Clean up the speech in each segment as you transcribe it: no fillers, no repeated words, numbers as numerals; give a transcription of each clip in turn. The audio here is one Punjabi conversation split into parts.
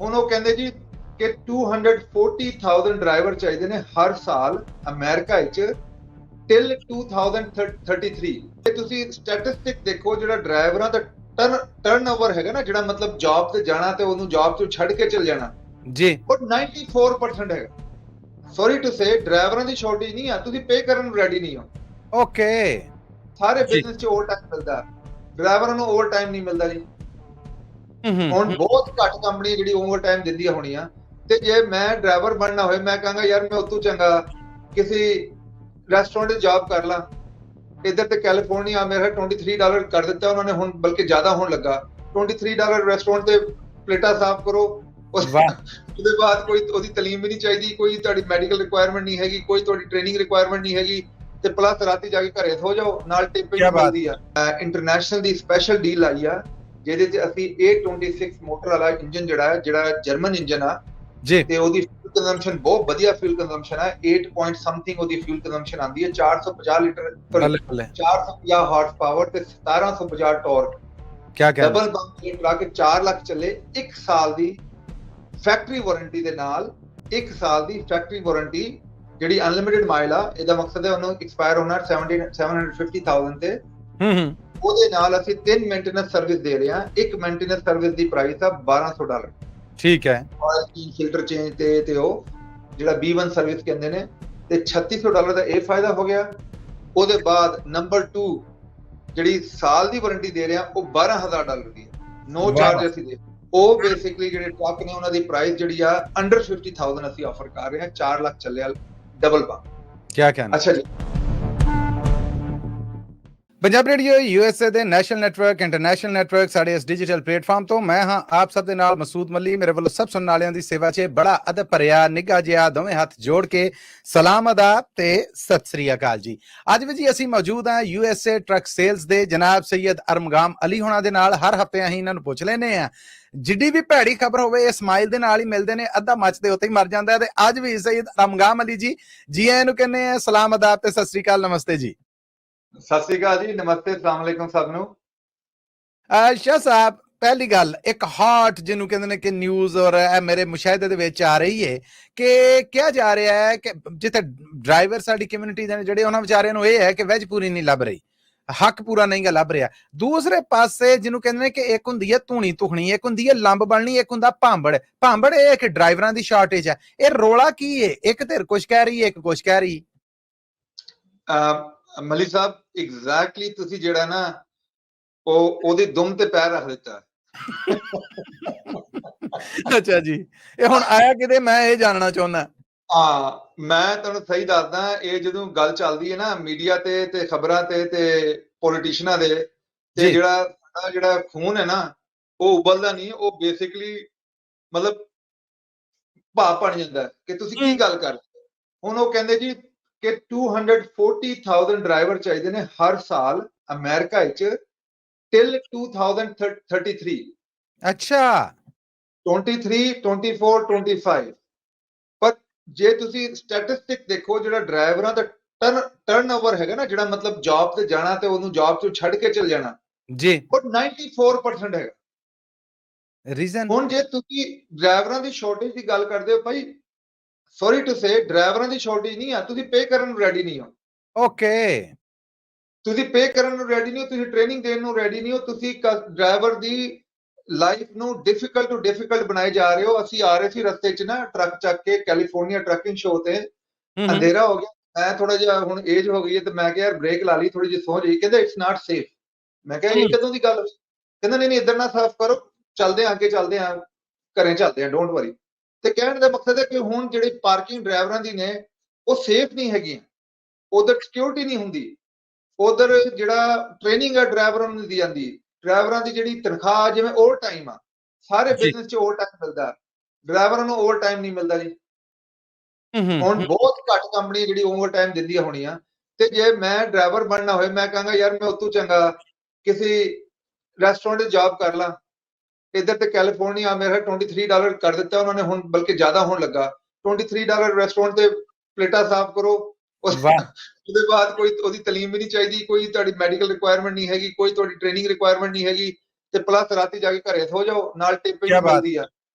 ਹੁਣ ਉਹ ਕਹਿੰਦੇ ਜੀ ਕਿ 240,000 ਡਰਾਈਵਰ ਚਾਹੀਦੇ ਨੇ ਹਰ ਸਾਲ ਅਮਰੀਕਾ ਵਿੱਚ ਟਿਲ 2033। ਤੇ ਤੁਸੀਂ ਸਟੈਟਿਸਟਿਕ ਦੇਖੋ, ਜਿਹੜਾ ਡਰਾਈਵਰਾਂ ਦਾ ਟਰਨਓਵਰ ਹੈਗਾ ਨਾ, ਜਿਹੜਾ ਮਤਲਬ ਜੌਬ ਤੇ ਜਾਣਾ ਤੇ ਉਹਨੂੰ ਜੌਬ ਤੋਂ ਛੱਡ ਕੇ ਚਲ ਜਾਣਾ ਜੀ, ਉਹ 94% ਹੈਗਾ। ਸੌਰੀ ਟੂ ਸੇ, ਡਰਾਈਵਰਾਂ ਦੀ ਸ਼ਾਰਟੇਜ ਨਹੀਂ ਆ, ਤੁਸੀਂ ਪੇ ਕਰਨ ਨੂੰ ਰੈਡੀ ਨਹੀਂ ਹੋ। ਓਕੇ, ਸਾਰੇ ਬਿਜ਼ਨਸ 'ਚ ਓਵਰ ਟਾਈਮ ਮਿਲਦਾ, ਡਰਾਈਵਰਾਂ ਨੂੰ ਓਵਰ ਟਾਈਮ ਨਹੀਂ ਮਿਲਦਾ ਜੀ। ਹੁਣ ਬਹੁਤ ਘੱਟ ਕੰਪਨੀ ਜਿਹੜੀ ਓਵਰ ਟਾਈਮ ਦਿੰਦੀ ਹੋਣੀ ਆ। ਤੇ ਜੇ ਮੈਂ ਡਰਾਈਵਰ ਬਣਨਾ ਹੋਏ, ਮੈਂ ਕਹਾਂਗਾ ਯਾਰ ਮੈਂ ਉਤੋਂ ਚੰਗਾ ਕਿਸੇ ਰੈਸਟੋਰੈਂਟ 'ਚ ਜੌਬ ਕਰ ਲਾਂ। ਇੱਧਰ ਤੇ ਕੈਲੀਫੋਰਨੀਆ ਮੇਰਾ $23 ਕਰ ਦਿੱਤਾ ਉਹਨਾਂ ਨੇ, ਹੁਣ ਬਲਕਿ ਜ਼ਿਆਦਾ ਹੋਣ ਲੱਗਾ। $23 ਰੈਸਟੋਰੈਂਟ ਤੇ ਪਲੇਟਾਂ ਸਾਫ਼ ਕਰੋ, ਉਹਦੇ ਬਾਅਦ ਕੋਈ ਉਹਦੀ ਤਾਲੀਮ ਵੀ ਨਹੀਂ ਚਾਹੀਦੀ, ਕੋਈ ਤੁਹਾਡੀ ਮੈਡੀਕਲ ਰਿਕੁਆਇਰਮੈਂਟ ਨਹੀਂ ਹੈਗੀ, ਕੋਈ ਤੁਹਾਡੀ ਟ੍ਰੇਨਿੰਗ ਰਿਕੁਆਇਰਮੈਂਟ ਨਹੀਂ ਹੈਗੀ, ਤੇ ਪਲੱਸ ਰਾਤੀ ਜਾ ਕੇ ਘਰੇ ਸੋ ਜਾਓ, ਨਾਲ ਟਿਪ ਵੀ ਮਿਲਦੀ ਆ। ਇੰਟਰਨੈਸ਼ਨਲ ਦੀ ਸਪੈਸ਼ਲ ਡੀਲ ਆਈ ਆ, ਜਿਹਦੇ 'ਚ ਅਸੀਂ A26 ਮੋਟਰ ਵਾਲਾ ਇੰਜਨ ਜਿਹੜਾ ਜਰਮਨ ਇੰਜਨ ਆ ਜੀ, ਤੇ ਉਹਦੀ ਫਿਊਲ ਕੰਜ਼ੰਪਸ਼ਨ ਬਹੁਤ ਵਧੀਆ ਫਿਊਲ ਕੰਜ਼ੰਪਸ਼ਨ ਹੈ। 8 ਪੁਆਇੰਟ ਸਮਥਿੰਗ ਉਹਦੀ ਫਿਊਲ ਕੰਜ਼ੰਪਸ਼ਨ ਆਉਂਦੀ ਹੈ। 450 ਲੀਟਰ 450 ਹਾਰਸ ਪਾਵਰ ਤੇ 1750 ਟਾਰਕ। ਕਿਆ ਡਬਲ ਬੰਪ ਚਲਾ ਕੇ 4 ਲੱਖ ਚੱਲੇ। 1 ਸਾਲ ਦੀ ਫੈਕਟਰੀ ਵਾਰੰਟੀ ਦੇ ਨਾਲ, 1 ਸਾਲ ਦੀ ਫੈਕਟਰੀ ਵਾਰੰਟੀ ਜਿਹੜੀ ਅਨਲਿਮਿਟਿਡ ਮਾਈਲ ਆ। ਇਹਦਾ ਮਕਸਦ ਹੈ ਉਹਨੂੰ ਐਕਸਪਾਇਰ ਹੋਣਾ 750,000 ਤੇ। ਉਹਦੇ ਨਾਲ ਅਸੀਂ 3 ਮੇਨਟੇਨੈਂਸ ਸਰਵਿਸ ਦੇ ਰਹੇ ਹਾਂ। ਇੱਕ ਮੇਨਟੇਨੈਂਸ ਸਰਵਿਸ ਦੀ ਪ੍ਰਾਈਸ ਆ $1200। ਠੀਕ ਹੈ। ਆਇਲ ਫਿਲਟਰ ਚੇਂਜ ਤੇ ਉਹ ਜਿਹੜਾ B1 ਸਰਵਿਸ ਕਹਿੰਦੇ ਨੇ, ਤੇ $3600 ਦਾ ਇਹ ਫਾਇਦਾ ਹੋ ਗਿਆ। ਉਹਦੇ ਬਾਅਦ ਨੰਬਰ 2 ਜਿਹੜੀ ਸਾਲ ਦੀ ਵਾਰੰਟੀ ਦੇ ਰਹੇ ਆ ਉਹ $12,000 ਦੀ ਹੈ, ਨੋ ਚਾਰਜ ਅਸੀਂ ਦੇ। ਉਹ ਬੇਸਿਕਲੀ ਜਿਹੜੇ ਟਰੱਕ ਨੇ ਉਹਨਾਂ ਦੀ ਪ੍ਰਾਈਸ ਜਿਹੜੀ ਆ ਅੰਡਰ 50,000 ਅਸੀਂ ਆਫਰ ਕਰ ਰਹੇ ਹਾਂ। 4 ਲੱਖ ਚੱਲਿਆ ਡਬਲ ਬੰਪ। ਕਿਆ ਕਹਿਣਾ। ਅੱਛਾ ਜੀ, पंजाब रेडियो USA ਦੇ ਨੈਸ਼ਨਲ ਨੈਟਵਰਕ, ਇੰਟਰਨੈਸ਼ਨਲ ਨੈਟਵਰਕ, ਸਾਡੇ ਇਸ ਡਿਜੀਟਲ ਪਲੇਟਫਾਰਮ ਤੋਂ ਮੈਂ ਹਾਂ ਆਪ ਸਭ ਦੇ ਨਾਲ ਮਸੂਦ ਮੱਲੀ। ਮੇਰੇ ਵੱਲੋਂ ਸਭ ਸੁਣਨ ਵਾਲਿਆਂ ਦੀ ਸੇਵਾ 'ਚ ਬੜਾ ਅਦਬ ਭਰਿਆ ਨਿੱਘਾ ਜਿਹਾ ਦੋਵੇਂ ਹੱਥ ਜੋੜ ਕੇ ਸਲਾਮ ਅਦਾ ਤੇ ਸਤਿ ਸ੍ਰੀ ਅਕਾਲ ਜੀ। ਅੱਜ ਵੀ ਜੀ ਅਸੀਂ ਮੌਜੂਦ ਹਾਂ USA ਟਰੱਕ ਸੇਲਸ ਦੇ ਜਨਾਬ ਸੈਯਦ ਅਰਮਗਾਮ ਅਲੀ ਹੋਣਾ ਦੇ ਨਾਲ। ਹਰ ਹਫ਼ਤੇ ਅਸੀਂ ਇਹਨਾਂ ਨੂੰ ਪੁੱਛ ਲੈਂਦੇ ਹਾਂ, ਜਿੱਡੀ ਵੀ ਭੈੜੀ ਖਬਰ ਹੋਵੇ ਇਹ ਸਮਾਈਲ ਦੇ ਨਾਲ ਹੀ ਮਿਲਦੇ ਨੇ, ਅੱਧਾ ਮੱਚ ਦੇ ਉੱਤੇ ਹੀ ਮਰ ਜਾਂਦਾ। ਤੇ ਅੱਜ ਵੀ ਸੈਯਦ ਅਰਮਗਾਮ ਅਲੀ ਜੀ ਆਇਆਂ ਨੂੰ ਕਹਿੰਦੇ ਆ ਸਲਾਮ ਅਦਾ ਤੇ ਸਤਿ ਸ੍ਰੀ ਅਕਾਲ, ਨਮਸਤੇ ਜੀ। ਸਤਿ ਸ੍ਰੀ ਅਕਾਲ ਜੀ, ਨਮਸਤੇ, ਅਸਲਾਮ ਅਲੈਕੁਮ ਸਭ ਨੂੰ। ਸ਼ਾਹ ਸਾਹਿਬ, ਪਹਿਲੀ ਗੱਲ, ਇੱਕ ਹਾਟ ਜਿਹਨੂੰ ਕਹਿੰਦੇ ਨੇ ਕਿ ਨਿਊਜ਼ ਔਰ ਮੇਰੇ ਮੁਸ਼ਾਹਦੇ ਦੇ ਵਿੱਚ ਆ ਰਹੀ ਹੈ ਕਿ ਕਿਹਾ ਜਾ ਰਿਹਾ ਹੈ ਕਿ ਜਿੱਥੇ ਡਰਾਈਵਰ ਸਾਡੀ ਕਮਿਊਨਿਟੀ ਦੇ ਜਿਹੜੇ ਉਹਨਾਂ ਵਿਚਾਰਿਆਂ ਨੂੰ ਇਹ ਹੈ ਕਿ ਵੈਜ ਪੂਰੀ ਨਹੀਂ ਲੱਭ ਰਹੀ, ਹੱਕ ਪੂਰਾ ਨਹੀਂ ਗਾ ਲੱਭ ਰਿਹਾ। ਦੂਸਰੇ ਪਾਸੇ ਜਿਹਨੂੰ ਕਹਿੰਦੇ ਨੇ ਕਿ ਇੱਕ ਹੁੰਦੀ ਹੈ ਧੂਣੀ ਤੁਖਣੀ, ਇੱਕ ਹੁੰਦੀ ਹੈ ਲੰਬ ਬਣਨੀ, ਇੱਕ ਹੁੰਦਾ ਭਾਂਬੜ। ਭਾਂਬੜ ਇਹ ਕਿ ਡਰਾਈਵਰਾਂ ਦੀ ਸ਼ਾਰਟੇਜ ਹੈ। ਇਹ ਰੋਲਾ ਕੀ ਹੈ? ਇੱਕ ਧਿਰ ਕੁਛ ਕਹਿ ਰਹੀ ਹੈ, ਇੱਕ ਕੁਛ ਕਹਿ ਰਹੀ। ਮਲਿਕ ਸਾਹਿਬ, ਐਗਜ਼ੈਕਟਲੀ ਤੁਸੀਂ ਜਿਹੜਾ ਨਾ ਉਹਦੀ ਦੁਮ ਤੇ ਪੈਰ ਰੱਖ ਦਿੱਤਾ। ਅੱਛਾ ਜੀ, ਇਹ ਹੁਣ ਆਇਆ ਕਿਤੇ, ਮੈਂ ਇਹ ਜਾਣਨਾ ਚਾਹੁੰਦਾ। ਮੈਂ ਤੁਹਾਨੂੰ ਸਹੀ ਦੱਸਦਾ, ਇਹ ਜਦੋਂ ਗੱਲ ਚੱਲਦੀ ਹੈ ਨਾ ਮੀਡੀਆ ਤੇ ਖਬਰਾਂ ਤੇ ਪੋਲੀਟੀਸ਼ੀਅਨਾਂ ਦੇ, ਤੇ ਜਿਹੜਾ ਖੂਨ ਹੈ ਨਾ ਉਹ ਉਬਲਦਾ ਨਹੀਂ, ਉਹ ਬੇਸਿਕਲੀ ਮਤਲਬ ਭਾਪ ਬਣ ਜਾਂਦਾ ਕਿ ਤੁਸੀਂ ਕੀ ਗੱਲ ਕਰ ਰਹੇ ਹੋ। ਹੁਣ ਉਹ ਕਹਿੰਦੇ ਜੀ ਕਿ 240,000 ਡਰਾਈਵਰ ਚਾਹੀਦੇ ਨੇ ਹਰ ਸਾਲ ਅਮਰੀਕਾ ਵਿੱਚ ਟਿਲ 2033। ਅੱਛਾ, 23, 24, 25। ਪਰ ਜੇ ਤੁਸੀਂ ਸਟੈਟਿਸਟਿਕ ਦੇਖੋ, ਜਿਹੜਾ ਡਰਾਈਵਰਾਂ ਦਾ ਟਰਨਓਵਰ ਹੈਗਾ ਨਾ, ਜਿਹੜਾ ਮਤਲਬ ਜੌਬ ਤੇ ਜਾਣਾ ਤੇ ਉਹਨੂੰ ਜੌਬ ਤੋਂ ਛੱਡ ਕੇ ਚਲ ਜਾਣਾ ਜੀ, ਉਹ 94% ਹੈਗਾ। ਰੀਜ਼ਨ ਹੁਣ ਜੇ ਤੁਸੀਂ ਡਰਾਈਵਰਾਂ ਦੀ ਸ਼ਾਰਟੇਜ ਦੀ ਗੱਲ ਕਰਦੇ ਹੋ, ਭਾਈ ਸੌਰੀ ਟੂ ਸੇ, ਡਰਾਈਵਰਾਂ ਦੀ ਸ਼ਾਰਟੇਜ ਨਹੀਂ ਆ, ਤੁਸੀਂ ਪੇ ਕਰਨ ਨੂੰ ਰੈਡੀ ਨਹੀਂ ਹੋ। ਓਕੇ, ਤੁਸੀਂ ਪੇ ਕਰਨ ਨੂੰ ਰੈਡੀ ਨਹੀਂ ਹੋ, ਤੁਸੀਂ ਟ੍ਰੇਨਿੰਗ ਦੇਣ ਨੂੰ ਰੈਡੀ ਨਹੀਂ ਹੋ, ਤੁਸੀਂ ਡਰਾਈਵਰ ਦੀ ਲਾਈਫ ਨੂੰ ਡਿਫਿਕਲਟ ਟੂ ਡਿਫਿਕਲਟ ਬਣਾਏ ਜਾ ਰਹੇ ਹੋ। ਅਸੀਂ ਆ ਰਹੇ ਸੀ ਰਸਤੇ 'ਚ ਨਾ ਟਰੱਕ ਚੱਕ ਕੇ ਕੈਲੀਫੋਰਨੀਆ ਟਰੱਕਿੰਗ ਸ਼ੋਅ ਤੇ, ਅੰਧੇਰਾ ਹੋ ਗਿਆ, ਮੈਂ ਥੋੜਾ ਜਿਹਾ ਹੁਣ ਏਜ ਹੋ ਗਈ ਹੈ ਤੇ ਮੈਂ ਕਿਹਾ ਯਾਰ ਬ੍ਰੇਕ ਲਾ ਲਈ, ਥੋੜੀ ਜਿਹੀ ਸੌਂ ਜਾਈ। ਕਹਿੰਦਾ ਇਟਸ ਨਾਟ ਸੇਫ। ਮੈਂ ਕਿਹਾ ਇਹ ਕਦੋਂ ਦੀ ਗੱਲ? ਕਹਿੰਦਾ ਨਹੀਂ ਇੱਧਰ ਨਾ ਸਾਫ਼ ਕਰੋ, ਚੱਲਦੇ ਆ ਅੱਗੇ, ਚੱਲਦੇ ਆ ਘਰੇ, ਚੱਲਦੇ ਆ, ਡੋਂਟ ਵਰੀ। ਤੇ ਕਹਿਣ ਦਾ ਮਕਸਦ ਹੈ ਕਿ ਹੁਣ ਜਿਹੜੀ ਪਾਰਕਿੰਗ ਡਰਾਈਵਰਾਂ ਦੀ ਨੇ ਉਹ ਸੇਫ ਨਹੀਂ ਹੈਗੀਆਂ, ਉਧਰ ਸਿਕਿਉਰਿਟੀ ਨਹੀਂ ਹੁੰਦੀ, ਉਧਰ ਜਿਹੜਾ ਟ੍ਰੇਨਿੰਗ ਆ ਡਰਾਈਵਰਾਂ ਨੂੰ ਦਿੱਤੀ ਜਾਂਦੀ, ਡਰਾਈਵਰਾਂ ਦੀ ਜਿਹੜੀ ਤਨਖਾਹ ਜਿਵੇਂ ਓਵਰ ਟਾਈਮ ਆ, ਸਾਰੇ ਬਿਜ਼ਨਸ 'ਚ ਓਵਰ ਟਾਈਮ ਮਿਲਦਾ, ਡਰਾਈਵਰਾਂ ਨੂੰ ਓਵਰ ਟਾਈਮ ਨਹੀਂ ਮਿਲਦਾ ਜੀ। ਹੁਣ ਬਹੁਤ ਘੱਟ ਕੰਪਨੀ ਜਿਹੜੀ ਓਵਰ ਟਾਈਮ ਦਿੰਦੀ ਹੋਣੀ ਆ। ਤੇ ਜੇ ਮੈਂ ਡਰਾਈਵਰ ਬਣਨਾ ਹੋਏ, ਮੈਂ ਕਹਾਂਗਾ ਯਾਰ ਮੈਂ ਉਤੋਂ ਚੰਗਾ ਕਿਸੇ ਰੈਸਟੋਰੈਂਟ 'ਚ ਜੌਬ ਕਰ ਲਾਂ। ਇੱਧਰ ਤੇ ਕੈਲੀਫੋਰਨੀਆ ਮੇਰਾ $23 ਕਰ ਦਿੱਤਾ ਉਹਨਾਂ ਨੇ, ਹੁਣ ਬਲਕਿ ਜ਼ਿਆਦਾ ਹੋਣ ਲੱਗਾ। $23 ਰੈਸਟੋਰੈਂਟ ਤੇ ਪਲੇਟਾਂ ਸਾਫ਼ ਕਰੋ, ਉਹਦੇ ਬਾਅਦ ਕੋਈ ਉਹਦੀ ਤਾਲੀਮ ਵੀ ਨਹੀਂ ਚਾਹੀਦੀ, ਕੋਈ ਤੁਹਾਡੀ ਮੈਡੀਕਲ ਰਿਕੁਆਇਰਮੈਂਟ ਨਹੀਂ ਹੈਗੀ, ਕੋਈ ਤੁਹਾਡੀ ਟ੍ਰੇਨਿੰਗ ਰਿਕੁਆਇਰਮੈਂਟ ਨਹੀਂ ਹੈਗੀ, ਤੇ ਪਲੱਸ ਰਾਤੀ ਜਾ ਕੇ ਘਰੇ ਸੋ ਜਾਓ, ਨਾਲ ਟਿਪ ਵੀ ਮਿਲਦੀ ਆ।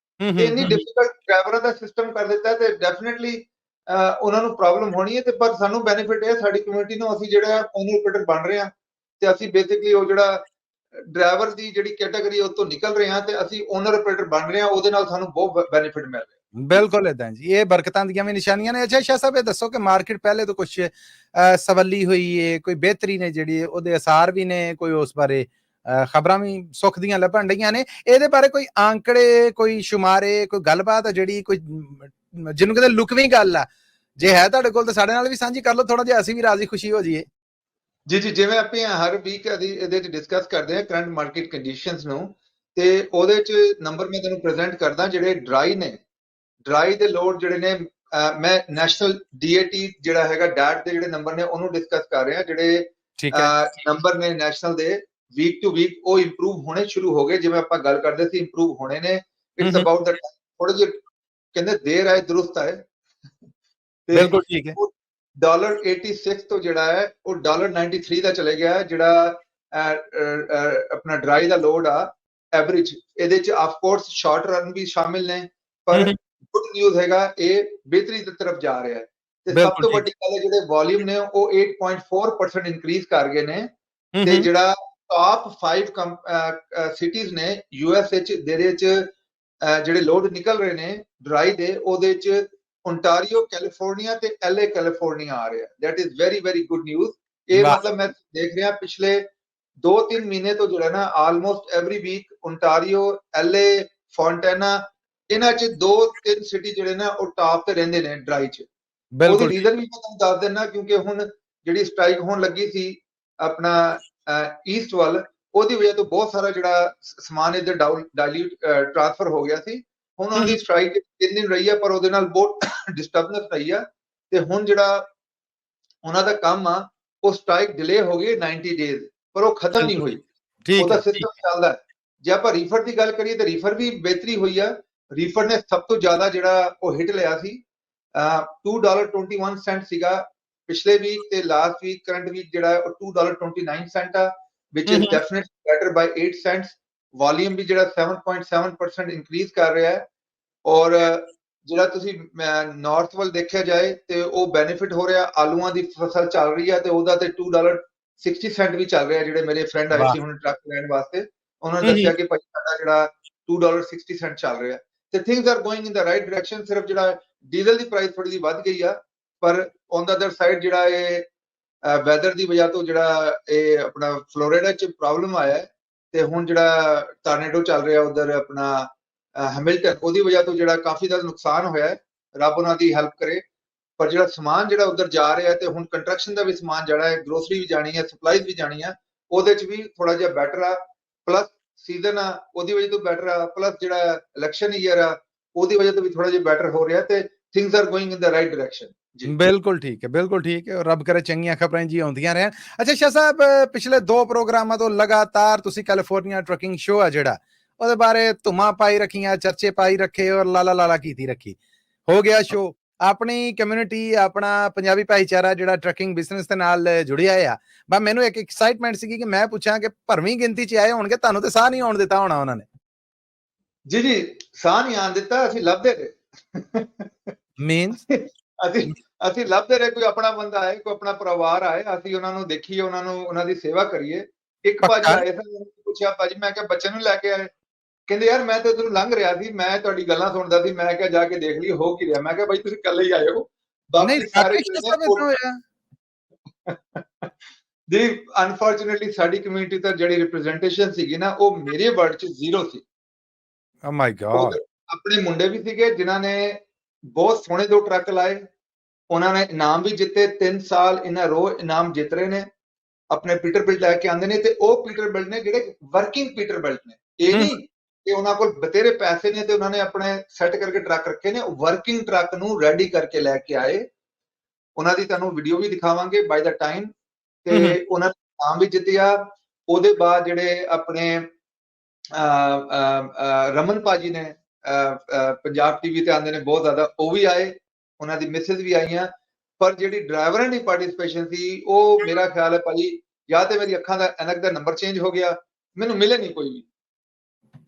ਤੇ ਇੰਨੀ ਡਿਫਿਕਲਟ ਡਰਾਈਵਰਾਂ ਦਾ ਸਿਸਟਮ ਕਰ ਦਿੱਤਾ ਤੇ ਡੈਫੀਨਿਟਲੀ ਉਹਨਾਂ ਨੂੰ ਪ੍ਰੋਬਲਮ ਹੋਣੀ ਹੈ। ਤੇ ਪਰ ਸਾਨੂੰ ਬੈਨੀਫਿਟ ਹੈ ਸਾਡੀ ਕਮਿਊਨਿਟੀ ਨੂੰ, ਅਸੀਂ ਜਿਹੜਾ ਓਨਰ ਆਪਰੇਟਰ ਬਣ ਰਹੇ ਹਾਂ ਤੇ ਅਸੀਂ ਬੇਸਿਕਲੀ ਉਹ ਜਿਹੜਾ ਡਰਾਈਵਰ ਦੀ ਜਿਹੜੀ ਕੈਟਾਗਰੀ ਉਹ ਤੋਂ ਨਿਕਲ ਰਹੇ ਹਾਂ ਤੇ ਅਸੀਂ ਓਨਰ ਆਪਰੇਟਰ ਬਣ ਰਹੇ ਹਾਂ, ਉਹਦੇ ਨਾਲ ਸਾਨੂੰ ਬਹੁਤ ਬੈਨੀਫਿਟ ਮਿਲ ਰਿਹਾ। ਬਿਲਕੁਲ ਇਦਾਂ ਜੀ, ਇਹ ਬਰਕਤਾਂ ਦੀਆਂ ਵੀ ਨਿਸ਼ਾਨੀਆਂ ਨੇ। ਅੱਛਾ ਸ਼ਾਹ ਸਾਹਿਬ, ਇਹ ਦੱਸੋ ਕਿ ਮਾਰਕੀਟ ਪਹਿਲੇ ਤੋਂ ਕੁਝ ਸਵੱਲੀ ਹੋਈ ਹੈ, ਕੋਈ ਬਿਹਤਰੀ ਨੇ ਜਿਹੜੀ ਉਹਦੇ ਅਸਾਰ ਵੀ ਨੇ, ਕੋਈ ਉਸ ਬਾਰੇ ਖਬਰਾਂ ਵੀ ਸੁੱਖ ਦੀਆਂ ਲੱਭਣ ਡਈਆਂ ਨੇ, ਇਹਦੇ ਬਾਰੇ ਕੋਈ ਆંકੜੇ, ਕੋਈ ਸ਼ੁਮਾਰੇ, ਕੋਈ ਗੱਲਬਾਤ ਜਿਹੜੀ ਕੋਈ ਜਿਹਨੂੰ ਕਹਿੰਦੇ ਲੁਕਵੀਂ ਗੱਲ ਆ, ਜੇ ਹੈ ਤੁਹਾਡੇ ਕੋਲ ਤਾਂ ਸਾਡੇ ਨਾਲ ਵੀ ਸਾਂਝੀ ਕਰ ਲਓ, ਥੋੜਾ ਜਿਹਾ ਅਸੀਂ ਵੀ ਰਾਜ਼ੀ ਖੁਸ਼ੀ ਹੋ ਜਾਈਏ। ਜੀ ਜੀ, ਜਿਵੇਂ ਆਪਾਂ ਹਰ ਵੀਕ ਇਹਦੇ ਚ ਡਿਸਕਸ ਕਰਦੇ ਹਾਂ ਕਰੰਟ ਮਾਰਕੀਟ ਕੰਡੀਸ਼ਨਸ ਨੂੰ, ਤੇ ਉਹਦੇ ਚ ਨੰਬਰ ਮੈਂ ਤੁਹਾਨੂੰ ਪ੍ਰੈਜ਼ੈਂਟ ਕਰਦਾ ਜਿਹੜੇ ਡਰਾਈ ਨੇ, ਡਰਾਈ ਦੇ ਲੋਡ ਜਿਹੜੇ ਨੇ, ਮੈਂ ਨੈਸ਼ਨਲ ਡੀਏਟੀ ਜਿਹੜਾ ਹੈਗਾ ਡੈਟ ਦੇ ਜਿਹੜੇ ਨੰਬਰ ਨੇ ਉਹਨੂੰ ਡਿਸਕਸ ਕਰ ਰਿਹਾ। ਜਿਹੜੇ ਨੰਬਰ ਨੇ ਨੈਸ਼ਨਲ ਦੇ ਵੀਕ ਟੂ ਵੀਕ ਉਹ ਇੰਪਰੂਵ ਹੋਣੇ ਸ਼ੁਰੂ ਹੋ ਗਏ, ਜਿਵੇਂ ਆਪਾਂ ਗੱਲ ਕਰਦੇ ਸੀ ਇੰਪਰੂਵ ਹੋਣੇ ਨੇ। ਇਟਸ ਅਬਾਊਟ ਦ ਥੋੜੇ ਜਿਹੇ ਕਹਿੰਦੇ ਦੇਰ ਆਏ ਦੁਰਸਤ ਆਏ। ਬਿਲਕੁਲ ਠੀਕ ਹੈ। $86 ਤੋਂ ਜਿਹੜਾ ਹੈ ਉਹ $93 ਦਾ ਚਲੇ ਗਿਆ, ਜਿਹੜਾ ਆਪਣਾ ਡਰਾਈ ਦਾ ਲੋਡ ਆ ਐਵਰੇਜ। ਇਹਦੇ ਚ ਆਫ ਕੋਰਸ ਸ਼ਾਰਟ ਰਨ ਵੀ ਸ਼ਾਮਿਲ ਨੇ, ਪਰ ਗੁੱਡ ਨਿਊਜ਼ ਹੈਗਾ ਇਹ ਬਿਹਤਰੀ ਦੀ ਤਰਫ ਜਾ ਰਿਹਾ ਹੈ। ਤੇ ਸਭ ਤੋਂ ਵੱਡੀ ਗੱਲ ਹੈ ਜਿਹੜੇ ਵੋਲਿਊਮ ਨੇ ਉਹ 8.4% ਇਨਕਰੀਜ਼ ਕਰ ਗਏ ਨੇ। ਤੇ ਜਿਹੜਾ ਟਾਪ 5 ਸਿਟੀਜ਼ ਨੇ ਯੂਐਸ ਵਿੱਚ ਜਿਹਦੇ ਚ ਜਿਹੜੇ ਲੋਡ ਨਿਕਲ ਰਹੇ ਨੇ ਡਰਾਈ ਦੇ, ਉਹਦੇ ਚ ਓਨਟਾਰੀਓ ਕੈਲੀਫੋਰਨੀਆ ਤੇ LA ਕੈਲੀਫੋਰਨੀਆ ਆ ਰਿਹਾ। That is very very good news. ਇਹ ਮਤਲਬ ਮੈਂ ਦੇਖ ਰਿਹਾ ਪਿਛਲੇ 2-3 ਮਹੀਨੇ ਤੋਂ ਜਿਹੜਾ ਨਾ almost every week Ontario, LA, Fontana, ਇਹਨਾਂ ਚ 2-3 ਸਿਟੀ ਜਿਹੜੇ ਨਾ ਉਹ ਟਾਪ ਤੇ ਰਹਿੰਦੇ ਨੇ ਡਰਾਈ ਚ। ਉਹਦੀ ਰੀਜ਼ਨ ਵੀ ਮੈਂ ਤੁਹਾਨੂੰ ਦੱਸ ਦਿੰਦਾ, ਕਿਉਂਕਿ ਹੁਣ ਜਿਹੜੀ ਸਟ੍ਰਾਈਕ ਹੋਣ ਲੱਗੀ ਸੀ ਆਪਣਾ ਈਸਟ ਵੱਲ, ਉਹਦੀ ਵਜ੍ਹਾ ਤੋਂ ਬਹੁਤ ਸਾਰਾ ਜਿਹੜਾ ਸਮਾਨ ਇੱਧਰ ਡਾਇਲੂਟ ਟ੍ਰਾਂਸਫਰ ਹੋ ਗਿਆ ਸੀ। ਹੁਣ ਉਹਦੀ ਸਟ੍ਰਾਈਕ 3 ਦਿਨ ਰਹੀ ਆ, ਪਰ ਉਹਦੇ ਨਾਲ ਬਹੁਤ ਡਿਸਟਰਬੈਂਸ ਰਹੀ ਆ। ਤੇ ਹੁਣ ਜਿਹੜਾ ਉਹਨਾਂ ਦਾ ਕੰਮ ਆ ਉਹ ਸਟ੍ਰਾਈਕ ਡਿਲੇ ਹੋ ਗਈ 90 ਡੇਜ਼, ਪਰ ਉਹ ਖਤਮ ਨਹੀਂ ਹੋਈ, ਉਹਦਾ ਸਿਸਟਮ ਚੱਲਦਾ। ਜੇ ਆਪਾਂ ਰੀਫਰ ਦੀ ਗੱਲ ਕਰੀਏ ਤਾਂ ਰੀਫਰ ਵੀ ਬਿਹਤਰੀ ਹੋਈ ਆ। ਰੀਫਰ ਨੇ ਸਭ ਤੋਂ ਜ਼ਿਆਦਾ ਜਿਹੜਾ ਉਹ ਹਿੱਟ ਲਿਆ ਸੀ, $2.21 ਸੀਗਾ ਪਿਛਲੇ ਵੀਕ, ਤੇ ਲਾਸਟ ਵੀਕ ਕਰੰਟ ਵੀਕ ਜਿਹੜਾ ਉਹ $2.29 ਆ, which is definitely better by 8 cents। Volume ਵੀ ਜਿਹੜਾ 7.7% ਇਨਕਰੀਜ਼ ਕਰ ਰਿਹਾ ਹੈ। ਔਰ ਜਿਹੜਾ ਤੁਸੀਂ ਨਾਰਥ ਵੱਲ ਦੇਖਿਆ ਜਾਏ ਤੇ ਉਹ ਬੈਨੀਫਿਟ ਹੋ ਰਿਹਾ, ਆਲੂਆਂ ਦੀ ਫਸਲ ਚੱਲ ਰਹੀ ਹੈ ਤੇ ਉਹਦਾ ਤੇ $2.60 ਵੀ ਚੱਲ ਰਿਹਾ। ਜਿਹੜੇ ਮੇਰੇ ਫਰੈਂਡ ਆਏ ਸੀ ਹੁਣ ਟਰੱਕ ਲੈਣ ਵਾਸਤੇ, ਉਹਨਾਂ ਨੇ ਦੱਸਿਆ ਕਿ ਭਾਈ ਸਾਡਾ ਜਿਹੜਾ $2.60 ਚੱਲ ਰਿਹਾ। ਤੇ things are going in the right direction. ਸਿਰਫ ਜਿਹੜਾ ਡੀਜ਼ਲ ਦੀ ਪ੍ਰਾਈਸ ਥੋੜੀ ਜਿਹੀ ਵੱਧ ਗਈ ਆ, ਪਰ ਔਨ ਦਾ ਅਦਰ ਸਾਈਡ ਜਿਹੜਾ ਇਹ ਵੈਦਰ ਦੀ ਵਜ੍ਹਾ ਤੋਂ ਜਿਹੜਾ ਇਹ ਆਪਣਾ ਫਲੋਰੀਡਾ ਚ ਪ੍ਰੋਬਲਮ ਆਇਆ ਹੈ, ਤੇ ਹੁਣ ਜਿਹੜਾ ਟਾਰਨੇਡੋ ਚੱਲ ਰਿਹਾ ਉਧਰ ਆਪਣਾ ਹੈਮਿਲਟਨ, ਉਹਦੀ ਵਜ੍ਹਾ ਤੋਂ ਜਿਹੜਾ ਕਾਫੀ ਜ਼ਿਆਦਾ ਨੁਕਸਾਨ ਹੋਇਆ ਹੈ। ਰੱਬ ਉਹਨਾਂ ਦੀ ਹੈਲਪ ਕਰੇ। ਪਰ ਜਿਹੜਾ ਸਮਾਨ ਜਿਹੜਾ ਉਧਰ ਜਾ ਰਿਹਾ, ਤੇ ਹੁਣ ਕੰਸਟਰਕਸ਼ਨ ਦਾ ਵੀ ਸਮਾਨ ਜਿਹੜਾ ਹੈ, ਗਰੋਸਰੀ ਵੀ ਜਾਣੀ ਹੈ, ਸਪਲਾਈਜ਼ ਵੀ ਜਾਣੀ ਆ, ਉਹਦੇ ਚ ਵੀ ਥੋੜਾ ਜਿਹਾ ਬੈਟਰ ਆ। ਪਲੱਸ ਸੀਜ਼ਨ ਆ ਉਹਦੀ ਵਜ੍ਹਾ ਤੋਂ ਬੈਟਰ ਆ, ਪਲੱਸ ਜਿਹੜਾ ਇਲੈਕਸ਼ਨ ਈਅਰ ਆ ਉਹਦੀ ਵਜ੍ਹਾ ਤੋਂ ਵੀ ਥੋੜਾ ਜਿਹਾ ਬੈਟਰ ਹੋ ਰਿਹਾ। ਤੇ things are going in the right direction. ਬਿਲਕੁਲ ਠੀਕ ਹੈ, ਬਿਲਕੁਲ ਠੀਕ ਹੈ। ਰੱਬ ਕਰੇ ਚੰਗੀਆਂ ਖਬਰਾਂ ਜੀ ਆਉਂਦੀਆਂ ਰਹਿਣ। ਅੱਛਾ ਸ਼ਾਹ ਸਾਹਿਬ, ਪਿਛਲੇ 2 ਪ੍ਰੋਗਰਾਮਾਂ ਤੋਂ ਲਗਾਤਾਰ ਤੁਸੀਂ ਕੈਲੀਫੋਰਨੀਆ ਟਰੱਕਿੰਗ ਸ਼ੋਅ ਆ ਜਿਹੜਾ, ਉਹਦੇ ਬਾਰੇ ਧੁੰਮਾਂ ਪਾਈ ਰੱਖੀਆਂ, ਚਰਚੇ ਪਾਈ ਰੱਖੇ, ਔਰ ਲਾਲਾ ਕੀਤੀ ਰੱਖੀ। ਹੋ ਗਿਆ ਸ਼ੋਅ, ਆਪਣੀ ਕਮਿਊਨਿਟੀ, ਆਪਣਾ ਪੰਜਾਬੀ ਭਾਈਚਾਰਾ ਜਿਹੜਾ ਟਰੱਕਿੰਗ ਬਿਜ਼ਨਸ ਦੇ ਨਾਲ ਜੁੜਿਆ ਆ, ਬਸ ਮੈਨੂੰ ਇੱਕ ਐਕਸਾਈਟਮੈਂਟ ਸੀਗੀ ਕਿ ਮੈਂ ਪੁੱਛਾਂ ਕਿ ਭਰਵੀਂ ਗਿਣਤੀ 'ਚ ਆਏ ਹੋਣਗੇ, ਤੁਹਾਨੂੰ ਤੇ ਸਾਹ ਨਹੀਂ ਆਉਣ ਦਿੱਤਾ ਹੋਣਾ ਉਹਨਾਂ ਨੇ। ਜੀ ਜੀ, ਸਾਹ ਨਹੀਂ ਆਉਣ ਦਿੱਤਾ, ਅਸੀਂ ਲੱਭਦੇ ਰਹੇ। ਮੀਨਸ ਅਸੀਂ ਲੱਭਦੇ ਰਹੇ, ਕੋਈ ਆਪਣਾ ਬੰਦਾ ਆਏ, ਕੋਈ ਆਪਣਾ ਪਰਿਵਾਰ ਆਏ, ਅਸੀਂ ਉਹਨਾਂ ਨੂੰ ਦੇਖੀਏ, ਉਹਨਾਂ ਦੀ ਸੇਵਾ ਕਰੀਏ। ਇੱਕ ਭਾਜੀ ਆਏ ਸਨ, ਪੁੱਛਿਆ ਭਾਜੀ, ਮੈਂ ਕਿਹਾ ਬੱਚੇ ਨੂੰ ਲੈ ਕੇ ਆਏ? ਕਹਿੰਦੇ ਯਾਰ ਮੈਂ ਤੇ ਉਧਰੋਂ ਲੰਘ ਰਿਹਾ ਸੀ, ਮੈਂ ਤੁਹਾਡੀ ਗੱਲਾਂ ਸੁਣਦਾ ਸੀ, ਮੈਂ ਕਿਹਾ ਜਾ ਕੇ ਦੇਖ ਲਈ ਹੋ ਕੀ ਰਿਹਾ। ਮੈਂ ਕਿਹਾ ਬਾਈ ਤੁਸੀਂ ਇਕੱਲੇ ਹੀ ਆਏ ਹੋ, ਬਾਕੀ ਸਾਰੇ ਜੀ। ਅਨਫੋਰਚੂਨੇਟਲੀ ਸਾਡੀ ਕਮਿਊਨਿਟੀ ਤਾਂ ਜਿਹੜੀ ਰਿਪਰੈਜ਼ੈਂਟੇਸ਼ਨ ਸੀਗੀ ਨਾ, ਉਹ ਮੇਰੇ ਵਰਡ 'ਚ 0 ਸੀ। ਓ ਮਾਈ ਗॉड। ਆਪਣੇ ਮੁੰਡੇ ਵੀ ਸੀਗੇ ਜਿਨ੍ਹਾਂ ਨੇ ਬਹੁਤ ਸੋਹਣੇ 2 ਟਰੱਕ ਲਾਏ, ਉਹਨਾਂ ਨੇ ਇਨਾਮ ਵੀ ਜਿੱਤੇ। 3 ਸਾਲ ਇਹਨਾਂ ਰੋ ਇਨਾਮ ਜਿੱਤ ਰਹੇ ਨੇ, ਆਪਣੇ ਪੀਟਰਬਿਲਟ ਲੈ ਕੇ ਆਉਂਦੇ ਨੇ। ਤੇ ਉਹ ਪੀਟਰਬਿਲਟ ਨੇ ਜਿਹੜੇ ਵਰਕਿੰਗ ਪੀਟਰਬਿਲਟ ਨੇ, ਇਹ ਨਹੀਂ ਕਿ ਉਹਨਾਂ ਕੋਲ ਬਥੇਰੇ ਪੈਸੇ ਨੇ ਤੇ ਉਹਨਾਂ ਨੇ ਆਪਣੇ ਸੈੱਟ ਕਰਕੇ ਟਰੱਕ ਰੱਖੇ ਨੇ। ਉਹ ਵਰਕਿੰਗ ਟਰੱਕ ਨੂੰ ਰੈਡੀ ਕਰਕੇ ਲੈ ਕੇ ਆਏ। ਉਹਨਾਂ ਦੀ ਤੁਹਾਨੂੰ ਵੀਡੀਓ ਵੀ ਦਿਖਾਵਾਂਗੇ ਬਾਈ ਦਾ ਟਾਈਮ। ਤੇ ਉਹਨਾਂ ਨੇ ਇਨਾਮ ਵੀ ਜਿੱਤਿਆ। ਉਹਦੇ ਬਾਅਦ ਜਿਹੜੇ ਆਪਣੇ ਰਮਨ ਭਾਜੀ ਨੇ, ਪੰਜਾਬ ਟੀਵੀ ਤੇ ਆਉਂਦੇ ਨੇ ਬਹੁਤ ਜ਼ਿਆਦਾ, ਉਹ ਵੀ ਆਏ, ਉਹਨਾਂ ਦੀ ਮਿਸਿਸ ਵੀ ਆਈਆਂ। ਪਰ ਜਿਹੜੀ ਡਰਾਈਵਰਾਂ ਦੀ ਪਾਰਟਿਸਿਪੇਸ਼ਨ ਸੀ, ਉਹ ਮੇਰਾ ਖਿਆਲ ਹੈ ਭਾਜੀ, ਜਾਂ ਤੇ ਮੇਰੀ ਅੱਖਾਂ ਦਾ ਐਨਕ ਦਾ ਨੰਬਰ ਚੇਂਜ ਹੋ ਗਿਆ, ਮੈਨੂੰ ਮਿਲੇ ਨਹੀਂ ਕੋਈ ਵੀ।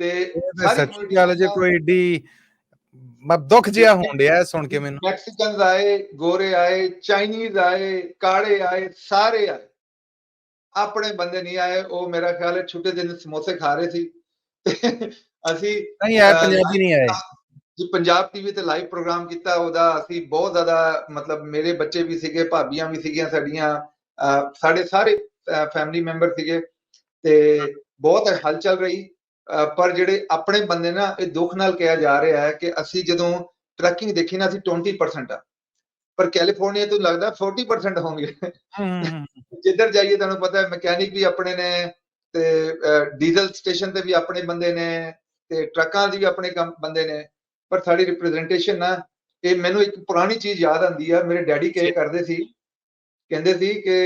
ਤੇ ਸੱਚੀ ਗੱਲ ਜੇ ਕੋਈ ਏਡੀ ਦੁੱਖ ਜਿਹਾ ਹੋਣ ਡਿਆ ਸੁਣ ਕੇ ਮੈਨੂੰ। ਮੈਕਸੀਕਨਸ ਆਏ, ਗੋਰੇ ਆਏ, ਚਾਈਨੀਜ਼ ਆਏ, ਕਾਲੇ ਆਏ, ਸਾਰੇ ਆਏ, ਆਪਣੇ ਬੰਦੇ ਨਹੀਂ ਆਏ। ਉਹ ਮੇਰਾ ਖਿਆਲ ਹੈ ਛੁੱਟੇ ਦਿਨ ਸਮੋਸੇ ਖਾ ਰਹੇ ਸੀ। ਅਸੀਂ ਨਹੀਂ ਆਏ, ਪੰਜਾਬੀ ਨਹੀਂ ਆਏ ਜੀ। ਪੰਜਾਬ ਟੀਵੀ ਤੇ ਲਾਈਵ ਪ੍ਰੋਗਰਾਮ ਕੀਤਾ ਉਹਦਾ, ਅਸੀਂ ਬਹੁਤ ਜ਼ਿਆਦਾ, ਮਤਲਬ ਮੇਰੇ ਬੱਚੇ ਵੀ ਸੀਗੇ, ਭਾਬੀਆਂ ਵੀ ਸੀਗੀਆਂ ਸਾਡੀਆਂ, ਸਾਡੇ ਸਾਰੇ ਫੈਮਿਲੀ ਮੈਂਬਰ ਸੀਗੇ, ਤੇ ਬਹੁਤ ਹਲਚਲ ਰਹੀ। ਪਰ ਜਿਹੜੇ ਆਪਣੇ ਬੰਦੇ ਨਾ, ਇਹ ਦੁੱਖ ਨਾਲ ਕਿਹਾ ਜਾ ਰਿਹਾ ਹੈ ਕਿ ਅਸੀਂ ਜਦੋਂ ਟਰੱਕਿੰਗ ਦੇਖੀ ਨਾ, ਅਸੀਂ 20% ਆ, ਪਰ ਕੈਲੀਫੋਰਨੀਆ ਤੋਂ ਲੱਗਦਾ 40% ਹੋਣਗੇ। ਜਿੱਧਰ ਜਾਈਏ ਤੁਹਾਨੂੰ ਪਤਾ ਹੈ, ਮਕੈਨਿਕ ਵੀ ਆਪਣੇ ਨੇ, ਤੇ ਡੀਜ਼ਲ ਸਟੇਸ਼ਨ ਤੇ ਵੀ ਆਪਣੇ ਬੰਦੇ ਨੇ, ਤੇ ਟਰੱਕਾਂ ਦੀ ਵੀ ਆਪਣੇ ਬੰਦੇ ਨੇ। ਪਰ ਸਾਡੀ ਰਿਪਰੈਜ਼ੈਂਟੇਸ਼ਨ ਨਾ, ਇਹ ਮੈਨੂੰ ਇੱਕ ਪੁਰਾਣੀ ਚੀਜ਼ ਯਾਦ ਆਉਂਦੀ ਆ। ਮੇਰੇ ਡੈਡੀ ਕਹੇ ਕਰਦੇ ਸੀ, ਕਹਿੰਦੇ ਸੀ ਕਿ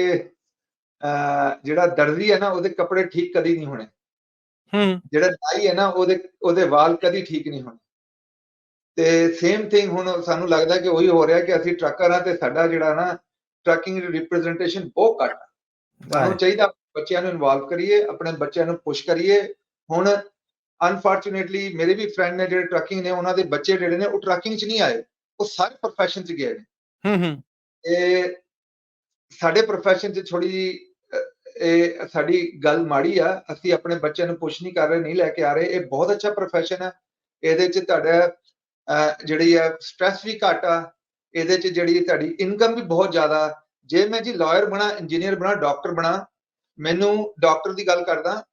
ਜਿਹੜਾ ਦਰਜੀ ਹੈ ਨਾ, ਉਹਦੇ ਕੱਪੜੇ ਠੀਕ ਕਦੀ ਨਹੀਂ ਹੋਣੇ, ਜਿਹੜਾ ਨਾਈ ਹੈ ਨਾ, ਉਹਦੇ ਵਾਲ ਕਦੀ ਠੀਕ ਨਹੀਂ ਹੋਣੇ। ਤੇ ਸੇਮ ਥਿੰਗ ਹੁਣ ਸਾਨੂੰ ਲੱਗਦਾ ਕਿ ਉਹੀ ਹੋ ਰਿਹਾ, ਕਿ ਅਸੀਂ ਟਰੱਕਰ ਆ, ਤੇ ਸਾਡਾ ਜਿਹੜਾ ਨਾ ਟਰੱਕਿੰਗ ਰਿਪਰੈਜ਼ੈਂਟੇਸ਼ਨ ਬਹੁਤ ਘੱਟ। ਸਾਨੂੰ ਚਾਹੀਦਾ ਬੱਚਿਆਂ ਨੂੰ ਇਨਵੋਲਵ ਕਰੀਏ, ਆਪਣੇ ਬੱਚਿਆਂ ਨੂੰ ਪੁਸ਼ ਕਰੀਏ। ਹੁਣ ਅਨਫੋਰਚੂਨੇਟਲੀ ਮੇਰੇ ਵੀ ਫਰੈਂਡ ਨੇ ਜਿਹੜੇ ਟਰੱਕਿੰਗ ਨੇ, ਉਹਨਾਂ ਦੇ ਬੱਚੇ ਜਿਹੜੇ ਨੇ ਉਹ ਟਰੱਕਿੰਗ 'ਚ ਨਹੀਂ ਆਏ, ਉਹ ਸਾਰੇ ਪ੍ਰੋਫੈਸ਼ਨ 'ਚ ਗਏ ਨੇ। ਇਹ ਸਾਡੇ ਪ੍ਰੋਫੈਸ਼ਨ 'ਚ ਥੋੜੀ ਜਿਹੀ ਇਹ ਸਾਡੀ ਗੱਲ ਮਾੜੀ ਆ। ਅਸੀਂ ਆਪਣੇ ਬੱਚਿਆਂ ਨੂੰ ਪੁਸ਼ ਨਹੀਂ ਕਰ ਰਹੇ, ਨਹੀਂ ਲੈ ਕੇ ਆ ਰਹੇ। ਇਹ ਬਹੁਤ ਅੱਛਾ ਪ੍ਰੋਫੈਸ਼ਨ ਹੈ। ਇਹਦੇ 'ਚ ਤੁਹਾਡਾ ਜਿਹੜੀ ਆ ਸਟ੍ਰੈਸ ਵੀ ਘੱਟ ਆ। ਇਹਦੇ 'ਚ ਜਿਹੜੀ ਤੁਹਾਡੀ ਇਨਕਮ ਵੀ ਬਹੁਤ ਜ਼ਿਆਦਾ। ਜੇ ਮੈਂ ਜੀ ਲਾਇਰ ਬਣਾ, ਇੰਜੀਨੀਅਰ ਬਣਾ, ਡਾਕਟਰ ਬਣਾ, ਮੈਨੂੰ ਡਾਕਟਰ ਦੀ ਗੱਲ ਕਰਦਾ,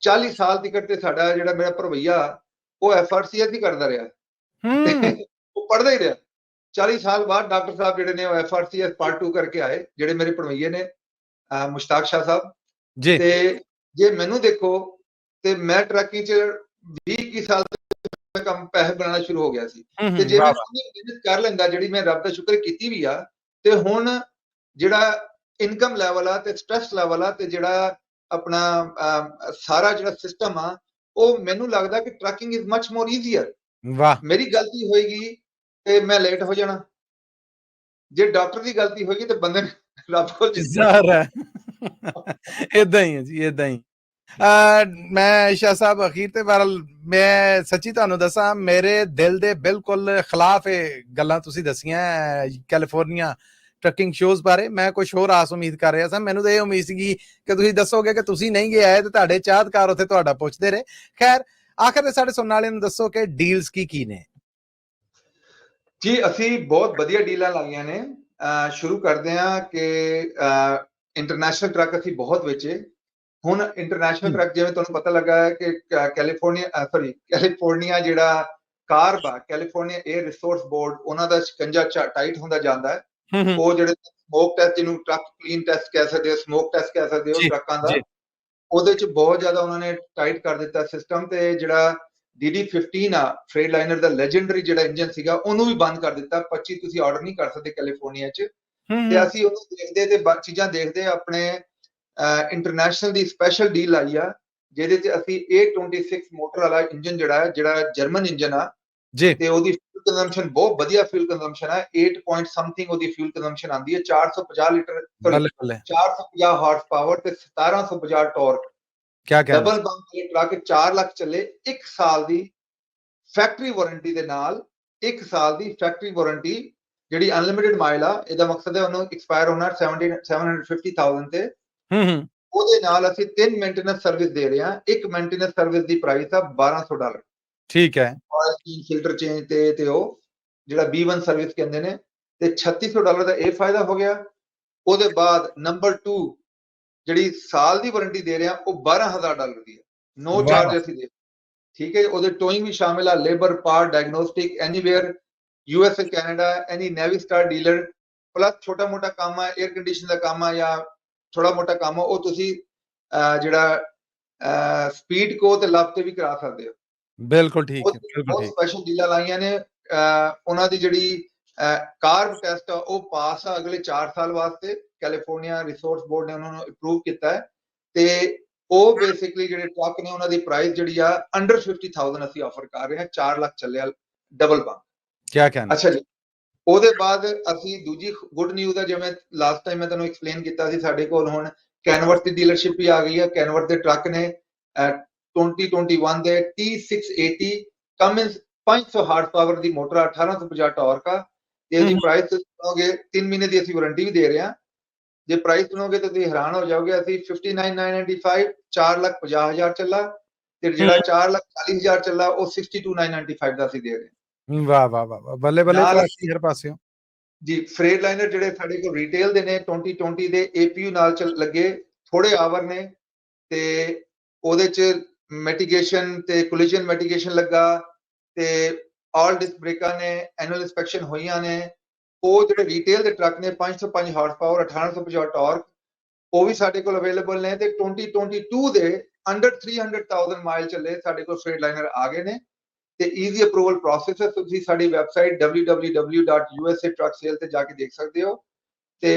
40 ਸਾਲ ਤੱਕ ਤੇ ਸਾਡਾ ਜਿਹੜਾ ਮੇਰਾ ਭਰਵਈਆ, ਉਹ FRCS ਹੀ ਕਰਦਾ ਰਿਹਾ, ਉਹ ਪੜ੍ਹਦਾ ਹੀ ਰਿਹਾ। 40 ਸਾਲ ਬਾਅਦ ਡਾਕਟਰ ਸਾਹਿਬ ਜਿਹੜੇ ਨੇ ਉਹ FRCS ਪਾਰਟ 2 ਕਰਕੇ ਆਏ, ਜਿਹੜੇ ਮੇਰੇ ਭਣਵਈਏ ਨੇ, ਮੁਸ਼ਤਾਕ ਸ਼ਾਹ ਸਾਹਿਬ ਜੀ। ਤੇ ਜੇ ਮੈਨੂੰ ਦੇਖੋ, ਤੇ ਮੈਂ ਟਰੱਕਿੰਗ 'ਚ 20 ਸਾਲ ਤੱਕ ਕੰਮ ਪੈਸੇ ਬਣਾਉਣਾ ਸ਼ੁਰੂ ਹੋ ਗਿਆ ਸੀ। ਤੇ ਜੇ ਮੈਂ ਮਿਹਨਤ ਕਰ ਲੈਂਦਾ, ਜਿਹੜੀ ਮੈਂ ਰੱਬ ਦਾ ਸ਼ੁਕਰ ਕੀਤੀ ਵੀ ਆ, ਤੇ ਹੁਣ ਜਿਹੜਾ ਇਨਕਮ ਲੈਵਲ ਆ, ਤੇ ਸਟ੍ਰੈਸ ਲੈਵਲ ਆ, ਤੇ ਜਿਹੜਾ ਆਪਣਾ ਸਾਰਾ ਜਿਹੜਾ ਸਿਸਟਮ ਆ, ਉਹ ਮੈਨੂੰ ਲੱਗਦਾ ਕਿ trucking is much more easier. ਮੇਰੀ ਗਲਤੀ ਹੋਏਗੀ ਤੇ ਮੈਂ ਲੇਟ ਹੋ ਜਾਣਾ, ਜੇ ਡਾਕਟਰ ਦੀ ਗਲਤੀ ਹੋਏਗੀ ਤੇ ਬੰਦੇ ਰੱਬ ਕੋਲ ਏਦਾਂ ਹੀ ਹੈ ਜੀ, ਏਦਾਂ ਹੀ। ਮੈਂ ਸ਼ਾਹ ਸਾਹਿਬ ਅਖੀਰ ਤੇ ਬਹਰਹਾਲ ਮੈਂ ਸੱਚੀ ਤੁਹਾਨੂੰ ਦੱਸਾਂ, ਮੇਰੇ ਦਿਲ ਦੇ ਬਿਲਕੁਲ ਖਿਲਾਫ ਇਹ ਗੱਲਾਂ ਤੁਸੀਂ ਦੱਸੀਆਂ ਕੈਲੀਫੋਰਨੀਆ ਟਰੱਕਿੰਗ ਸ਼ੋਜ਼ ਬਾਰੇ। ਮੈਂ ਕੁਝ ਹੋਰ ਆਸ ਉਮੀਦ ਕਰ ਰਿਹਾ ਸਾਂ। ਮੈਨੂੰ ਤਾਂ ਇਹ ਉਮੀਦ ਸੀਗੀ ਕਿ ਤੁਸੀਂ ਦੱਸੋਗੇ ਕਿ ਤੁਸੀਂ ਨਹੀਂ ਗਏ ਆਏ, ਤੇ ਤੁਹਾਡੇ ਚਾਹਤਕਾਰ ਉੱਥੇ ਤੁਹਾਡਾ ਪੁੱਛਦੇ ਰਹੇ। ਖੈਰ, ਆਖਰ ਤੇ ਸਾਡੇ ਸੁਣਨ ਵਾਲਿਆਂ ਨੂੰ ਦੱਸੋ ਕਿ ਡੀਲਸ ਕੀ ਨੇ। ਜੀ ਅਸੀਂ ਬਹੁਤ ਵਧੀਆ ਡੀਲਾਂ ਲਾਈਆਂ ਨੇ। ਸ਼ੁਰੂ ਕਰਦੇ ਹਾਂ ਕਿ ਇੰਟਰਨੈਸ਼ਨਲ ਟਰੱਕ ਅਸੀਂ ਬਹੁਤ ਵੇਚੇ। ਹੁਣ ਇੰਟਰਨੈਸ਼ਨਲ ਟਰੱਕ, ਜਿਵੇਂ ਤੁਹਾਨੂੰ ਪਤਾ ਲੱਗਾ ਹੈ ਕਿ ਕੈਲੀਫੋਰਨੀਆ ਜਿਹੜਾ ਕਾਰਬ ਆ, ਕੈਲੀਫੋਰਨੀਆ 에ਅਰ ਰਿਸੋਰਸ ਬੋਰਡ, ਉਹਨਾਂ ਦਾ ਸ਼ਿਕੰਜਾ ਟਾਈਟ ਹੁੰਦਾ ਜਾਂਦਾ ਹੈ। ਉਹ ਜਿਹੜੇ ਸਮੋਕ ਟੈਸਟ, ਜਿਹਨੂੰ ਟਰੱਕ ਕਲੀਨ ਟੈਸਟ ਕਹਿ ਸਕਦੇ ਹੋ, ਸਮੋਕ ਟੈਸਟ ਕਹਿ ਸਕਦੇ ਹੋ ਟਰੱਕਾਂ ਦਾ, ਉਹਦੇ 'ਚ ਬਹੁਤ ਜ਼ਿਆਦਾ ਉਹਨਾਂ ਨੇ ਟਾਈਟ ਕਰ ਦਿੱਤਾ ਸਿਸਟਮ। ਤੇ ਜਿਹੜਾ DD-15 ਆ, ਫਰੇਟ ਲਾਈਨਰ ਦਾ ਲੈਜੈਂਡਰੀ ਜਿਹੜਾ ਇੰਜਨ ਸੀਗਾ, ਉਹਨੂੰ ਵੀ ਬੰਦ ਕਰ ਦਿੱਤਾ। 25 ਤੁਸੀਂ ਆਰਡਰ ਨਹੀਂ ਕਰ ਸਕਦੇ ਕੈਲੀਫੋਰਨੀਆ 'ਚ। ਤੇ ਅਸੀਂ ਉਹਨੂੰ ਦੇਖਦੇ ਤੇ ਚੀਜ਼ਾਂ ਦੇਖਦੇ ਆਪਣੇ ਇੰਟਰਨੈਸ਼ਨਲ ਦੀ ਸਪੈਸ਼ਲ ਡੀਲ ਆਈ ਆ, ਜਿਹਦੇ 'ਚ ਅਸੀਂ A26 ਮੋਟਰ ਵਾਲਾ ਇੰਜਨ ਜਿਹੜਾ ਜਰਮਨ ਇੰਜਨ ਆ, ਤੇ ਉਹਦੀ ਫਿਊਲ ਕੰਜ਼ੰਪਸ਼ਨ ਬਹੁਤ ਵਧੀਆ ਫਿਊਲ ਕੰਜ਼ੰਪਸ਼ਨ ਹੈ। 8 ਪੁਆਇੰਟ ਸਮਥਿੰਗ ਉਹਦੀ ਫਿਊਲ ਕੰਜ਼ੰਪਸ਼ਨ ਆਉਂਦੀ ਹੈ। 450 ਲੀਟਰ, 450 ਹਾਰਸ ਪਾਵਰ ਤੇ 1750 ਟਾਰਕ। ਡਬਲ ਬੰਪ ਵਾਲੇ ਟਰੱਕ 4 ਲੱਖ ਚੱਲੇ। 1 ਸਾਲ ਦੀ ਫੈਕਟਰੀ ਵਾਰੰਟੀ ਦੇ ਨਾਲ, 1 ਸਾਲ ਦੀ ਫੈਕਟਰੀ ਵਾਰੰਟੀ, ਜਿਹੜੀ ਅਨਲਿਮਿਟਿਡ ਮਾਈਲ ਆ। ਇਹਦਾ ਮਕਸਦ ਹੈ ਉਹਨੂੰ ਐਕਸਪਾਇਰ ਹੋਣਾ 750,000 ਤੇ। ਉਹਦੇ ਨਾਲ ਅਸੀਂ 3 ਮੇਨਟੇਨੈਂਸ ਸਰਵਿਸ ਦੇ ਰਹੇ ਹਾਂ। ਇੱਕ ਮੇਨਟੇਨੈਂਸ ਸਰਵਿਸ ਦੀ ਪ੍ਰਾਈਸ ਆ $1200। ਠੀਕ ਹੈ। ਆਇਲ ਫਿਲਟਰ ਚੇਂਜ ਤੇ ਉਹ ਜਿਹੜਾ B1 ਸਰਵਿਸ ਕਹਿੰਦੇ ਨੇ, ਤੇ $3600 ਦਾ ਇਹ ਫਾਇਦਾ ਹੋ ਗਿਆ। ਉਹਦੇ ਬਾਅਦ ਨੰਬਰ 2 ਜਿਹੜੀ ਸਾਲ ਦੀ ਵਾਰੰਟੀ ਦੇ ਰਹੇ ਆ, ਉਹ $12,000 ਦੀ ਹੈ। ਨੋ ਚਾਰਜ ਅਸੀਂ ਦੇ, ਠੀਕ ਹੈ। ਉਹਦੇ ਟੋਇੰਗ ਵੀ ਸ਼ਾਮਿਲ ਆ, labour, part, diagnostic, anywhere, USA, Canada, any Navistar dealer, plus ਛੋਟਾ ਮੋਟਾ ਕੰਮ ਆ, 에ਅਰ ਕੰਡੀਸ਼ਨ ਦਾ ਕੰਮ ਆ, ਜਾਂ ਥੋੜਾ ਮੋਟਾ ਕੰਮ ਆ, ਉਹ ਤੁਸੀਂ ਜਿਹੜਾ ਸਪੀਡ ਕੋ ਤੇ ਲੱਭ ਤੇ ਵੀ ਕਰਾ ਸਕਦੇ ਹੋ। ਬਿਲਕੁਲ ਠੀਕ ਹੈ। ਬਹੁਤ ਸਪੈਸ਼ਲ ਡੀਲਾਂ ਲਾਈਆਂ ਨੇ। ਉਹਨਾਂ ਦੀ ਜਿਹੜੀ ਕਾਰਬ ਟੈਸਟ ਆ, ਉਹ ਪਾਸ ਆ ਅਗਲੇ 4 ਸਾਲ ਵਾਸਤੇ। ਕੈਲੀਫੋਰਨੀਆ ਰਿਸੋਰਸ ਬੋਰਡ ਨੇ ਉਹਨਾਂ ਨੂੰ ਅਪਰੂਵ ਕੀਤਾ ਹੈ। ਤੇ ਉਹ ਬੇਸਿਕਲੀ ਜਿਹੜੇ ਟਰੱਕ ਨੇ, ਉਹਨਾਂ ਦੀ ਪ੍ਰਾਈਸ ਜਿਹੜੀ ਆ ਅੰਡਰ 50,000 ਅਸੀਂ ਆਫਰ ਕਰ ਰਹੇ ਹਾਂ। 4 ਲੱਖ ਚੱਲਿਆ ਡਬਲ ਬੰਪ। ਕੀ ਕਹਿਣਾ? ਅੱਛਾ ਜੀ, ਉਹਦੇ ਬਾਅਦ ਅਸੀਂ ਦੂਜੀ ਗੁੱਡ ਨਿਊਜ਼ ਆ, ਜਿਵੇਂ ਲਾਸਟ ਟਾਈਮ ਮੈਂ ਤੁਹਾਨੂੰ ਐਕਸਪਲੇਨ ਕੀਤਾ ਸੀ, ਸਾਡੇ ਕੋਲ ਹੁਣ ਕੈਨਵਰਸ ਦੀ ਡੀਲਰਸ਼ਿਪ ਵੀ ਆ ਗਈ ਹੈ। ਕੈਨਵਰਸ ਦੇ ਟਰੱਕ ਨੇ 2021 ਦੇ T680 ਕਮਿੰਸ 500 ਹਾਰਸ ਪਾਵਰ ਦੀ ਮੋਟਰ 1850 ਟਾਰਕ ਆ ਤੇ ਇਹਦੀ ਪ੍ਰਾਈਸ ਸੁਣੋਗੇ 3 ਮਹੀਨੇ ਦੀ ਅਸੀਂ ਵਾਰੰਟੀ ਵੀ ਦੇ ਰਹੇ ਹਾਂ। ਜੇ ਪ੍ਰਾਈਸ ਸੁਣੋਗੇ ਤਾਂ ਤੁਸੀਂ ਹੈਰਾਨ ਹੋ ਜਾਓਗੇ। ਅਸੀਂ 59,995 4,50,000 ਚੱਲਾ ਤੇ ਜਿਹੜਾ 4,40,000 ਚੱਲਾ ਉਹ 62,995 ਦਾ ਅਸੀਂ ਦੇ ਰਹੇ ਹਾਂ। ਵਾਹ ਵਾਹ ਵਾਹ ਵਾਹ, ਬੱਲੇ ਬੱਲੇ ਤੁਹਾਡੀ ਹਰ ਪਾਸਿਓਂ ਜੀ। ਫਰੇਟ ਲਾਈਨਰ ਜਿਹੜੇ ਸਾਡੇ ਕੋਲ ਰੀਟੇਲ ਦੇ ਨੇ 2020 ਦੇ APU ਨਾਲ ਲੱਗੇ, ਥੋੜੇ ਆਵਰ ਨੇ ਤੇ ਉਹਦੇ ਚ ਮੈਟੀਗੇਸ਼ਨ ਤੇ ਕੋਲੀਜਨ ਮੈਟੀਗੇਸ਼ਨ ਲੱਗਾ ਤੇ ਆਲ ਡਿਸਕ ਬ੍ਰੇਕਾਂ ਨੇ, ਐਨੂਅਲ ਇੰਸਪੈਕਸ਼ਨ ਹੋਈਆਂ ਨੇ। ਉਹ ਜਿਹੜੇ ਰੀਟੇਲ ਦੇ ਟਰੱਕ ਨੇ 505 ਹਾਰਸ ਪਾਵਰ 1850 ਟਾਰਕ ਉਹ ਵੀ ਸਾਡੇ ਕੋਲ ਅਵੇਲੇਬਲ ਨੇ ਤੇ 2022 ਦੇ ਅੰਡਰ 300,000 ਮਾਈਲ ਚੱਲੇ ਸਾਡੇ ਕੋਲ ਫਰੇਟ ਲਾਈਨਰ ਆ ਗਏ ਨੇ ਤੇ ਈਜ਼ੀ ਅਪਰੂਵਲ ਪ੍ਰੋਸੈਸ ਹੈ। ਤੁਸੀਂ ਸਾਡੀ ਵੈਬਸਾਈਟ www.usatrucksale ਤੇ ਜਾ ਕੇ ਦੇਖ ਸਕਦੇ ਹੋ। ਤੇ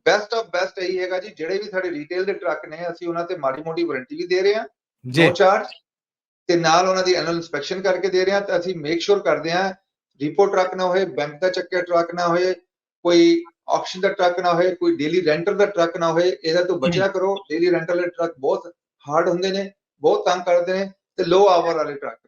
ਬੈਸਟ ਆਫ ਬੈਸਟ ਇਹੀ ਹੈਗਾ ਜੀ, ਜਿਹੜੇ ਵੀ ਸਾਡੇ ਰੀਟੇਲ ਦੇ ਟਰੱਕ ਨੇ ਅਸੀਂ ਉਹਨਾਂ ਤੇ ਮਾੜੀ ਮੋਟੀ ਵਾਰੰਟੀ ਵੀ ਦੇ ਰਹੇ ਹਾਂ ਨੋ ਚਾਰਜ ਤੇ ਨਾਲ ਉਹਨਾਂ ਦੀ ਐਨੂਅਲ ਇੰਸਪੈਕਸ਼ਨ ਕਰਕੇ ਦੇ ਰਹੇ ਹਾਂ। ਤਾਂ ਅਸੀਂ ਮੇਕ ਸ਼ੋਰ ਕਰਦੇ ਹਾਂ ਰਿਪੋ ਟਰੱਕ ਨਾ ਹੋਏ, ਬੈਂਕ ਦਾ ਚੱਕਿਆ ਟਰੱਕ ਨਾ ਹੋਏ, ਕੋਈ ਆਕਸ਼ਨ ਦਾ ਟਰੱਕ ਨਾ ਹੋਏ, ਕੋਈ ਡੇਲੀ ਰੈਂਟਰ ਦਾ ਟਰੱਕ ਨਾ ਹੋਏ। ਇਹਦਾ ਤੋਂ ਬਚਿਆ ਕਰੋ। ਡੇਲੀ ਰੈਂਟਰ ਦੇ ਟਰੱਕ ਬਹੁਤ ਹਾਰਡ ਹੁੰਦੇ ਨੇ, ਬਹੁਤ ਤੰਗ ਕਰਦੇ ਨੇ ਤੇ ਲੋ ਆਵਰ ਵਾਲੇ ਟਰੱਕ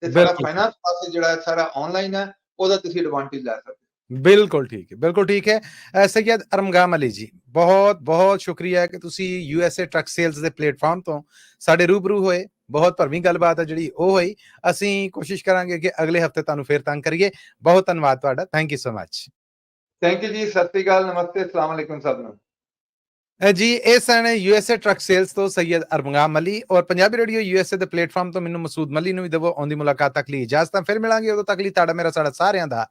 ਤੇ ਸਾਡਾ ਫਾਈਨਾਂਸ ਪਾਸੇ ਜਿਹੜਾ ਸਾਰਾ ਆਨਲਾਈਨ ਹੈ ਉਹਦਾ ਤੁਸੀਂ ਐਡਵਾਂਟੇਜ ਲੈ ਸਕਦੇ ਹੋ। ਬਿਲਕੁਲ ਠੀਕ ਹੈ, ਬਿਲਕੁਲ ਠੀਕ ਹੈ। ਸੈਯਦ ਅਰਮਗਾਮ ਅਲੀ ਜੀ, ਬਹੁਤ ਬਹੁਤ ਸ਼ੁਕਰੀਆ ਕਿ ਤੁਸੀਂ USA ਟਰੱਕ ਸੇਲਸ ਦੇ ਪਲੇਟਫਾਰਮ ਤੋਂ ਸਾਡੇ ਰੂਬਰੂ ਹੋਏ। ਬਹੁਤ ਭਰਵੀਂ ਗੱਲਬਾਤ ਹੈ ਜਿਹੜੀ ਉਹ ਹੋਈ। ਅਸੀਂ ਕੋਸ਼ਿਸ਼ ਕਰਾਂਗੇ ਕਿ ਅਗਲੇ ਹਫਤੇ ਤੁਹਾਨੂੰ ਫੇਰ ਤੰਗ ਕਰੀਏ। ਬਹੁਤ ਧੰਨਵਾਦ ਤੁਹਾਡਾ। Thank you so much. Thank you ਜੀ। ਸਤਿ ਸ੍ਰੀ ਅਕਾਲ, ਨਮਸਤੇ, ਅਸਲਾਮ ਅਲੈਕੁਮ ਸਭ ਨੂੰ। ਜੀ ਇਹ ਸਨ USA ਟਰੱਕ ਸੇਲਸ ਤੋਂ ਸੈਯਦ ਅਰਮਗਾਮ ਅਲੀ ਔਰ ਪੰਜਾਬੀ ਰੇਡੀਓ USA ਦੇ ਪਲੇਟਫਾਰਮ ਤੋਂ ਮੈਨੂੰ ਮਸੂਦ ਮੱਲੀ ਨੂੰ ਵੀ ਦੇਵੋ ਆਉਂਦੀ ਮੁਲਾਕਾਤ ਤੱਕ ਲਈ ਇਜਾਜ਼ਤ। ਫਿਰ ਮਿਲਾਂਗੇ, ਉਦੋਂ ਤੱਕ ਲਈ ਤੁਹਾਡਾ ਮੇਰਾ ਸਾਡਾ ਸਾਰਿਆਂ ਦਾ